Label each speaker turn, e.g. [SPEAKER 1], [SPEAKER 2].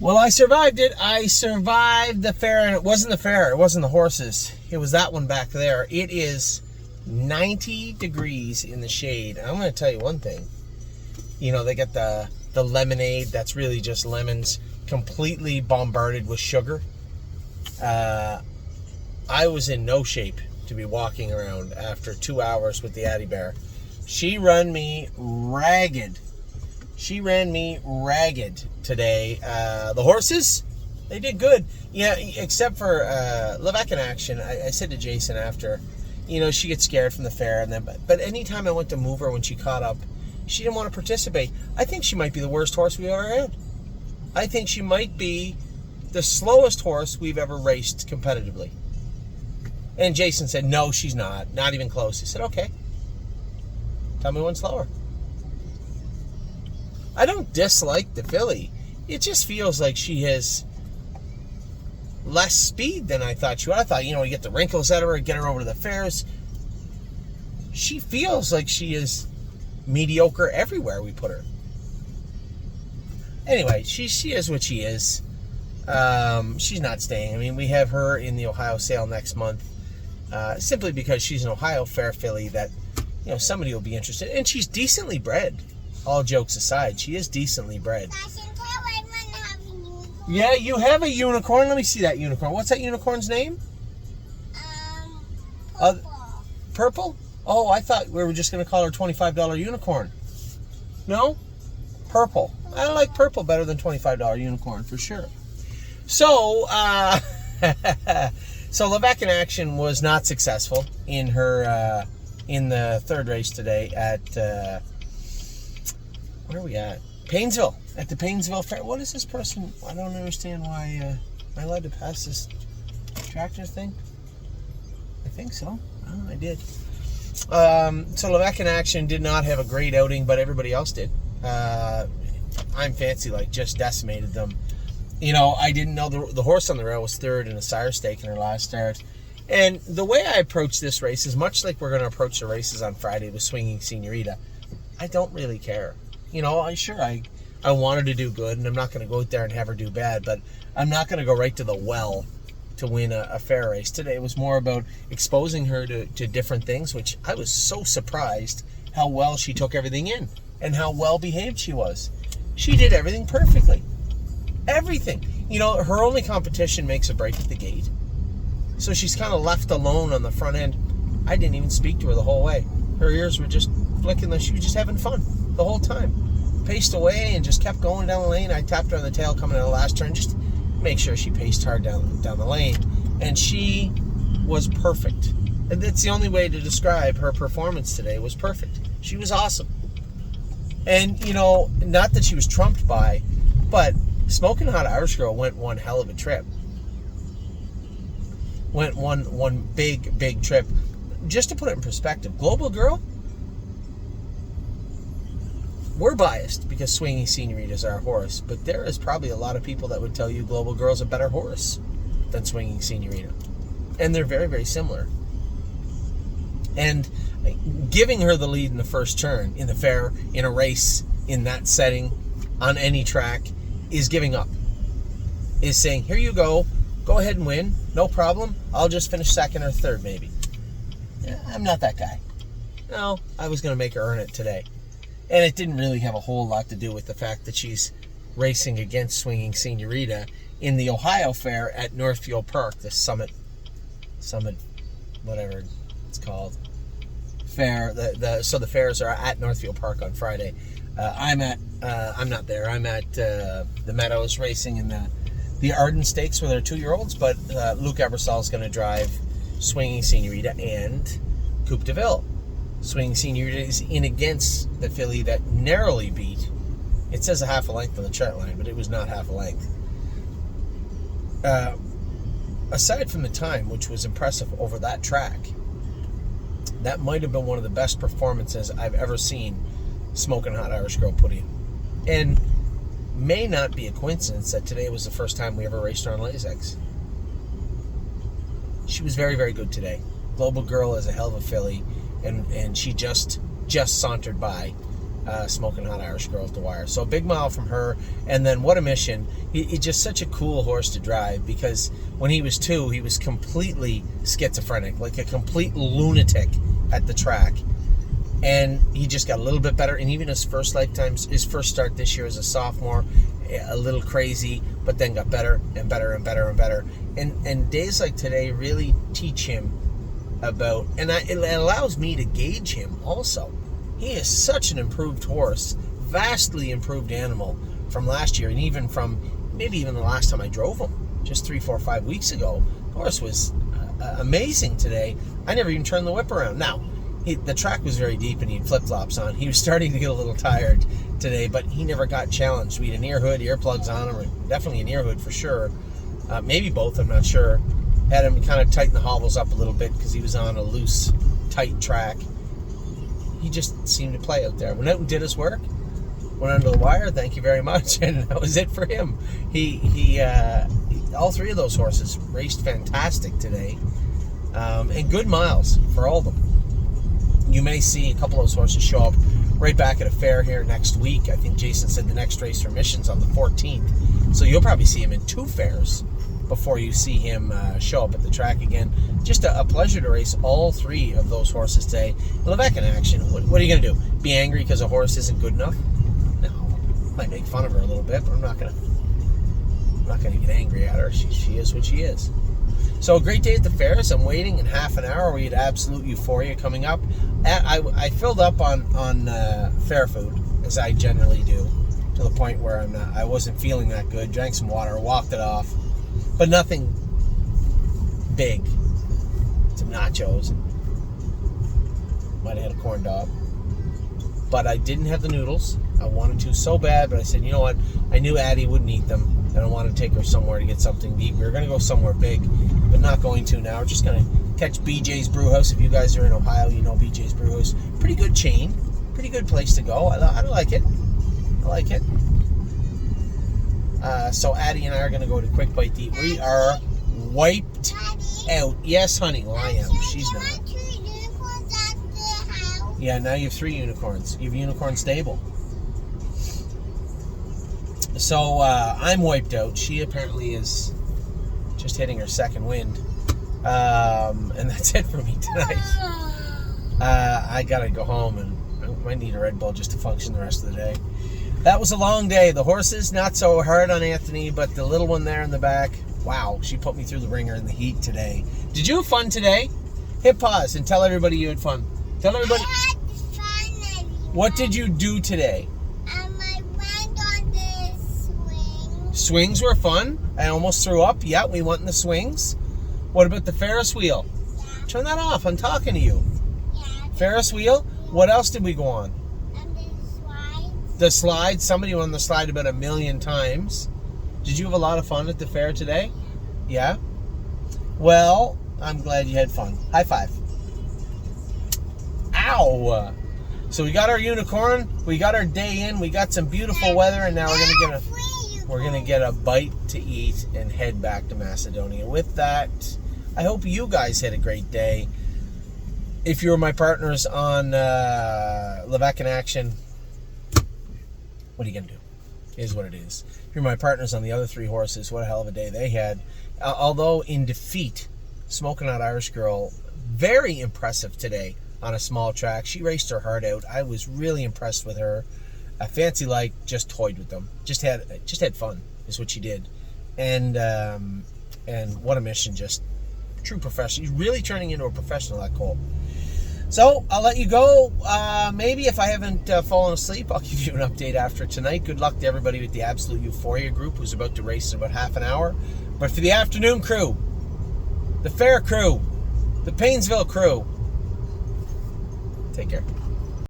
[SPEAKER 1] Well, I survived it. I survived the fair, and it wasn't the fair. It wasn't the horses. It was that one back there. It is 90 degrees in the shade. I'm going to tell you one thing. You know, they got the lemonade that's really just lemons completely bombarded with sugar. I was in no shape to be walking around after 2 hours with the Addie Bear. She ran me ragged. She ran me ragged today. The horses, they did good. Yeah, except for Levesque in action. I said to Jason after, you know, she gets scared from the fair, and then but anytime I went to move her when she caught up, she didn't want to participate. I think she might be the worst horse we've ever had. I think she might be the slowest horse we've ever raced competitively. And Jason said, no, she's not even close. He said, okay, tell me when slower. I don't dislike the filly. It just feels like she has less speed than I thought she would. I thought, you know, you get the wrinkles out of her and get her over to the fairs. She feels like she is mediocre everywhere we put her. Anyway, she is what she is. She's not staying. I mean, we have her in the Ohio sale next month, simply because she's an Ohio fair filly that, you know, somebody will be interested. And she's decently bred. All jokes aside, she is decently bred. Yeah, you have a unicorn. Let me see that unicorn. What's that unicorn's name?
[SPEAKER 2] Purple.
[SPEAKER 1] Purple? Oh, I thought we were just going to call her $25 unicorn. No? Purple. I like purple better than $25 unicorn for sure. So, so Levesque in action was not successful in her in the third race today at where are we at? Painsville, at the Painsville Fair. What is this person? I don't understand why. Am I allowed to pass this tractor thing? I think so. Oh, I did. So Levesque in action did not have a great outing, but everybody else did. I'm Fancy like just decimated them. You know, I didn't know the horse on the rail was third in a sire stake in her last start. And the way I approach this race is much like we're going to approach the races on Friday with Swinging Senorita. I don't really care. You know, I wanted to do good, and I'm not going to go out there and have her do bad, but I'm not going to go right to the well to win a fair race. Today it was more about exposing her to different things, which I was so surprised how well she took everything in and how well behaved she was. She did everything perfectly. Everything. You know, her only competition makes a break at the gate. So she's kind of left alone on the front end. I didn't even speak to her the whole way. Her ears were just flicking. She was just having fun the whole time. Paced away and just kept going down the lane. I tapped her on the tail coming out of the last turn just to make sure she paced hard down the lane. And she was perfect. And that's the only way to describe her performance today, was perfect. She was awesome. And, you know, not that she was trumped by, but Smoking Hot Irish Girl went one hell of a trip. Went one big trip. Just to put it in perspective, Global Girl, we're biased because Swinging Senorita is our horse, but there is probably a lot of people that would tell you Global Girl's a better horse than Swinging Senorita. And they're very, very similar. And giving her the lead in the first turn, in the fair, in a race, in that setting, on any track, is giving up. Is saying, here you go ahead and win, no problem. I'll just finish second or third maybe. I'm not that guy. No, I was going to make her earn it today. And it didn't really have a whole lot to do with the fact that she's racing against Swinging Senorita in the Ohio Fair at Northfield Park, the Summit, whatever it's called, fair. So the fairs are at Northfield Park on Friday. I'm not there. I'm at the Meadows racing in the Arden Stakes with our 2-year-olds, but Luke Ebersol is going to drive Swinging Senorita and Coupe de Ville. Swinging Senorita is in against the filly that narrowly beat. It says a half a length on the chart line, but it was not half a length. Aside from the time, which was impressive over that track, that might have been one of the best performances I've ever seen Smoking Hot Irish Girl put in. And may not be a coincidence that today was the first time we ever raced her on Lasix. She was very, very good today. Global Girl is a hell of a filly, and she just sauntered by Smoking Hot Irish Girl at the wire. So a big mile from her. And then What a Mission. He's just such a cool horse to drive, because when he was 2, he was completely schizophrenic, like a complete lunatic at the track. And he just got a little bit better. And even his first start this year as a sophomore, a little crazy, but then got better and better and better and better. And days like today really teach him about, and it allows me to gauge him also. He is such an improved horse, vastly improved animal from last year, and even from maybe even the last time I drove him, just 3, 4, 5 weeks ago. The horse was amazing today. I never even turned the whip around. Now, the track was very deep and he had flip-flops on. He was starting to get a little tired today, but he never got challenged. We had an ear hood, earplugs on him, or definitely an ear hood for sure. Maybe both, I'm not sure. Had him kind of tighten the hobbles up a little bit because he was on a loose, tight track. He just seemed to play out there. Went out and did his work. Went under the wire, thank you very much, and that was it for him. He all 3 of those horses raced fantastic today, and good miles for all of them. You may see a couple of those horses show up right back at a fair here next week. I think Jason said the next race for Mission's on the 14th. So you'll probably see him in 2 fairs before you see him show up at the track again. Just a pleasure to race all 3 of those horses today. Levesque in action. What are you going to do? Be angry because a horse isn't good enough? No. Might make fun of her a little bit, but I'm not going to get angry at her. She is what she is. So a great day at the fairs. I'm waiting in half an hour. We had absolute euphoria coming up. I filled up on fair food, as I generally do, to the point where I wasn't feeling that good. Drank some water, walked it off, but nothing big. Some nachos. Might have had a corn dog. But I didn't have the noodles. I wanted to so bad, but I said, you know what? I knew Addie wouldn't eat them, and I wanted to take her somewhere to get something to eat. We were going to go somewhere big, but not going to now. We're just going to catch BJ's Brewhouse. If you guys are in Ohio, you know BJ's Brewhouse. Pretty good chain. Pretty good place to go. I like it. I like it. So Addie and I are going to go to Quick Bite to eat. We are wiped out. Yes, honey. Well, I am. She's not. Yeah, now you have 3 unicorns. You have a unicorn stable. So I'm wiped out. She apparently is just hitting her second wind. And that's it for me tonight. I got to go home, and I might need a Red Bull just to function the rest of the day. That was a long day. The horses, not so hard on Anthony, but the little one there in the back, wow, she put me through the ringer in the heat today. Did you have fun today? Hit pause and tell everybody you had fun. Tell everybody.
[SPEAKER 2] I had fun.
[SPEAKER 1] What did you do today?
[SPEAKER 2] I went on the swing.
[SPEAKER 1] Swings were fun. I almost threw up. Yeah, we went in the swings. What about the Ferris wheel?
[SPEAKER 2] Yeah.
[SPEAKER 1] Turn that off. I'm talking to you.
[SPEAKER 2] Yeah.
[SPEAKER 1] Ferris wheel? What else did we go on?
[SPEAKER 2] And the slide.
[SPEAKER 1] The slide. Somebody went on the slide about 1 million times. Did you have a lot of fun at the fair today? Yeah? Well, I'm glad you had fun. High five. Ow! So we got our unicorn. We got our day in. We got some beautiful weather, and now we're gonna get a bite to eat and head back to Macedonia. With that, I hope you guys had a great day. If you were my partners on Levesque in Action, what are you gonna do? It is what it is. If you're my partners on the other 3 horses, what a hell of a day they had. Although in defeat, Smoking Hot Irish Girl, very impressive today on a small track. She raced her heart out. I was really impressed with her. Fancy Like just toyed with them. Just had fun is what she did. And What a Mission, just true professional. She's really turning into a professional, that Cole. So I'll let you go. Maybe if I haven't fallen asleep, I'll give you an update after tonight. Good luck to everybody with the Absolute Euphoria group who's about to race in about half an hour. But for the afternoon crew, the fair crew, the Painsville crew, take care.